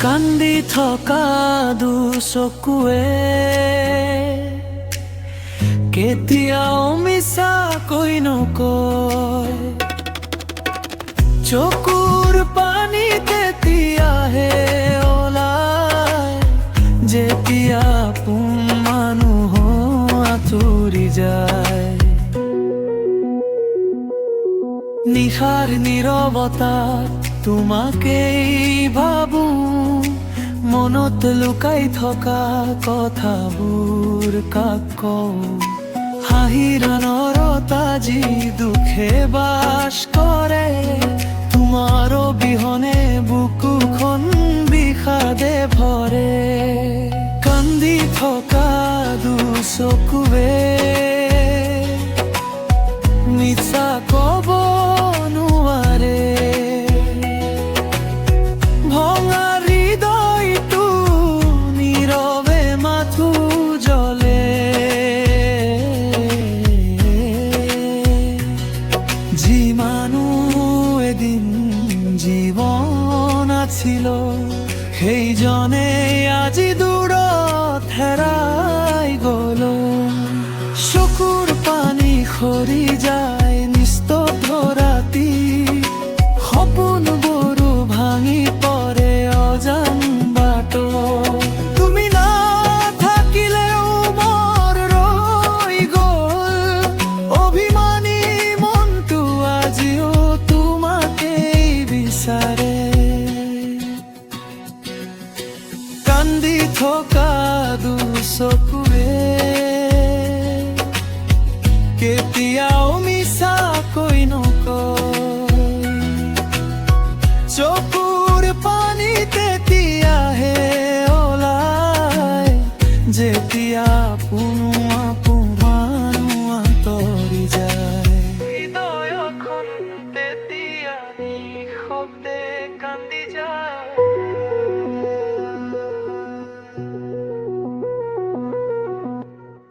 কান্দি থকা দুচকুৱে কেতিয়াও মিছাকৈ নকয়। চকুৰ পানী তেতিয়াহে ওলায় যেতিয়া আপোন মানুহ আঁতৰি যায়। নিশাৰ নীৰৱতাত তোমাকেই ভাবো, মনত লুকাই থকা কথাবোৰ কাক কওঁ। হাঁহিৰ আনৰত আজি দুখে বাস কৰে, তোমাৰ অবিহনে বুকুখন বিষাদে ভৰে। কান্দি থকা দুচকুৱে মিছা কব নোৱাৰে। ভঙা হৃদয়টো নীৰৱে মাথো জ্বলে। যিমানো এদিন জীৱন আছিল, সেইজনে আজি দূৰত হেৰাই গ'ল। চকুৰ পানী সৰি যায় নিস্তব্ধ ৰাতি, সপোনবোৰো ভাঙি পৰে অজান বাট। তুমি নাথাকিলেও মোৰ ৰৈ গ'ল অভিমানী মনটো, আজিও তোমাকেই বিচাৰে। কান্দি থকা দুচকু